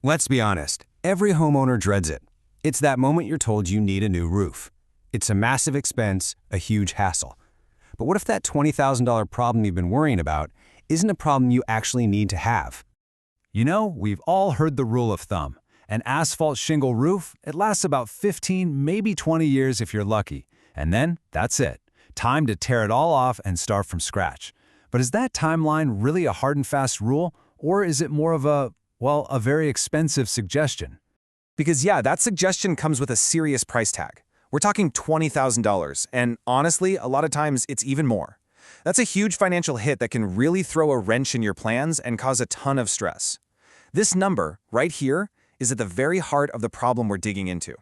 Let's be honest, every homeowner dreads it. It's that moment you're told you need a new roof. It's a massive expense, a huge hassle. But what if that $20,000 problem you've been worrying about isn't a problem you actually need to have? You know, we've all heard the rule of thumb. An asphalt shingle roof, it lasts about 15, maybe 20 years if you're lucky. And then, that's it. Time to tear it all off and start from scratch. But is that timeline really a hard and fast rule, or is it more of a very expensive suggestion? Because yeah, that suggestion comes with a serious price tag. We're talking $20,000, and honestly, a lot of times it's even more. That's a huge financial hit that can really throw a wrench in your plans and cause a ton of stress. This number, right here, is at the very heart of the problem we're digging into.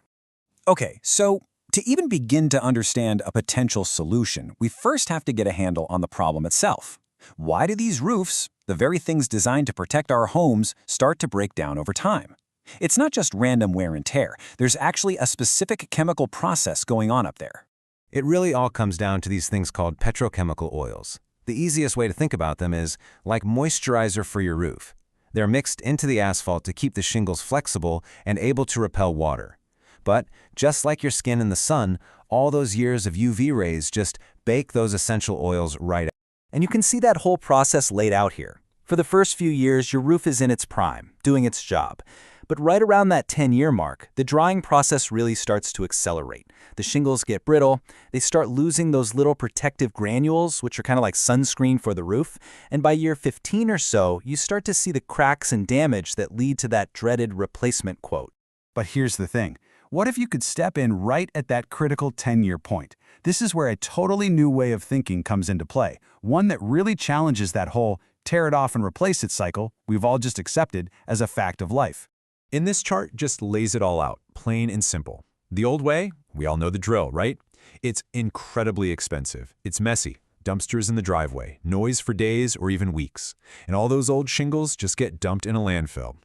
Okay, so to even begin to understand a potential solution, we first have to get a handle on the problem itself. Why do these roofs, the very things designed to protect our homes, start to break down over time? It's not just random wear and tear. There's actually a specific chemical process going on up there. It really all comes down to these things called petrochemical oils. The easiest way to think about them is like moisturizer for your roof. They're mixed into the asphalt to keep the shingles flexible and able to repel water. But just like your skin in the sun, all those years of UV rays just bake those essential oils right out. And you can see that whole process laid out here. For the first few years, your roof is in its prime, doing its job. But right around that 10-year mark, the drying process really starts to accelerate. The shingles get brittle, they start losing those little protective granules, which are kind of like sunscreen for the roof, and by year 15 or so, you start to see the cracks and damage that lead to that dreaded replacement quote. But here's the thing. What if you could step in right at that critical 10-year point? This is where a totally new way of thinking comes into play, one that really challenges that whole tear it off and replace it cycle we've all just accepted as a fact of life. In this chart just lays it all out, plain and simple. The old way, we all know the drill, right? It's incredibly expensive. It's messy. Dumpsters in the driveway, noise for days or even weeks. And all those old shingles just get dumped in a landfill.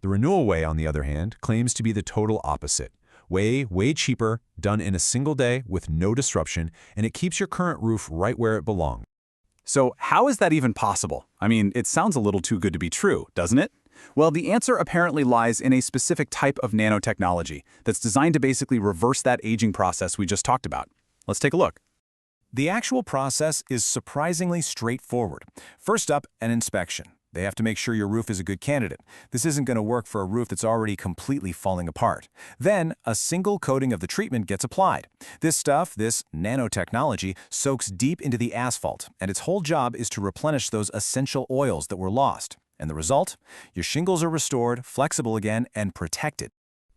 The Renewal way, on the other hand, claims to be the total opposite. Way cheaper, done in a single day with no disruption, and it keeps your current roof right where it belongs. So how is that even possible? I mean, it sounds a little too good to be true, doesn't it? Well, the answer apparently lies in a specific type of nanotechnology that's designed to basically reverse that aging process we just talked about. Let's take a look. The actual process is surprisingly straightforward. First up, an inspection. They have to make sure your roof is a good candidate. This isn't going to work for a roof that's already completely falling apart. Then, a single coating of the treatment gets applied. This stuff, this nanotechnology, soaks deep into the asphalt, and its whole job is to replenish those essential oils that were lost. And the result? Your shingles are restored, flexible again, and protected.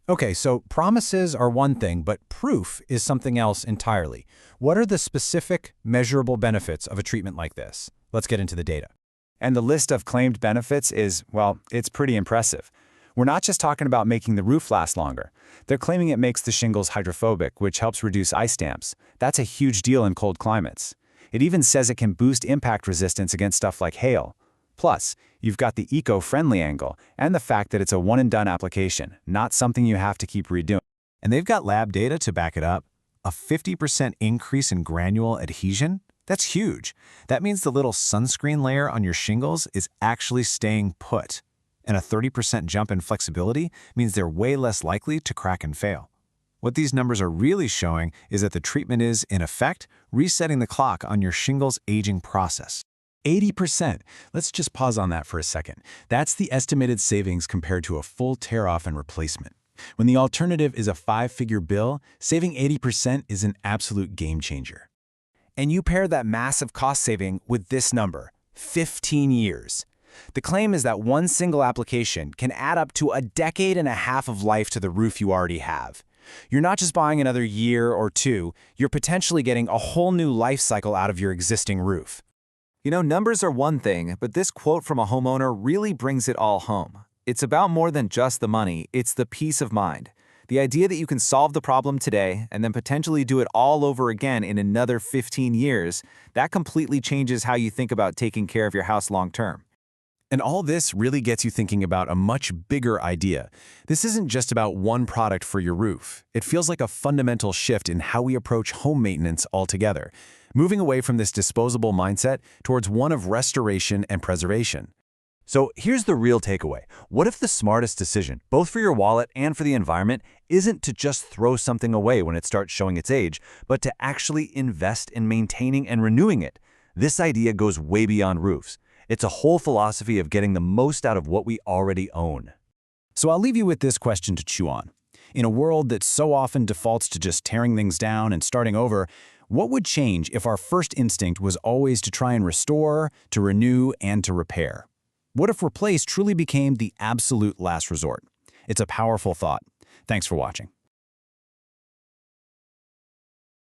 Okay, so promises are one thing, but proof is something else entirely. What are the specific, measurable benefits of a treatment like this? Let's get into the data. And the list of claimed benefits is, well, it's pretty impressive. We're not just talking about making the roof last longer. They're claiming it makes the shingles hydrophobic, which helps reduce ice dams. That's a huge deal in cold climates. It even says it can boost impact resistance against stuff like hail. Plus, you've got the eco-friendly angle and the fact that it's a one-and-done application, not something you have to keep redoing. And they've got lab data to back it up. A 50% increase in granule adhesion? That's huge. That means the little sunscreen layer on your shingles is actually staying put. And a 30% jump in flexibility means they're way less likely to crack and fail. What these numbers are really showing is that the treatment is, in effect, resetting the clock on your shingles aging process. 80%. Let's just pause on that for a second. That's the estimated savings compared to a full tear-off and replacement. When the alternative is a 5-figure bill, saving 80% is an absolute game changer. And you pair that massive cost saving with this number, 15 years. The claim is that one single application can add up to a decade and a half of life to the roof you already have. You're not just buying another year or two, you're potentially getting a whole new life cycle out of your existing roof. You know, numbers are one thing, but this quote from a homeowner really brings it all home. It's about more than just the money, it's the peace of mind. The idea that you can solve the problem today and then potentially do it all over again in another 15 years, that completely changes how you think about taking care of your house long term. And all this really gets you thinking about a much bigger idea. This isn't just about one product for your roof. It feels like a fundamental shift in how we approach home maintenance altogether, moving away from this disposable mindset towards one of restoration and preservation. So here's the real takeaway. What if the smartest decision, both for your wallet and for the environment, isn't to just throw something away when it starts showing its age, but to actually invest in maintaining and renewing it? This idea goes way beyond roofs. It's a whole philosophy of getting the most out of what we already own. So I'll leave you with this question to chew on. In a world that so often defaults to just tearing things down and starting over, what would change if our first instinct was always to try and restore, to renew, and to repair? What if replace truly became the absolute last resort? It's a powerful thought. Thanks for watching.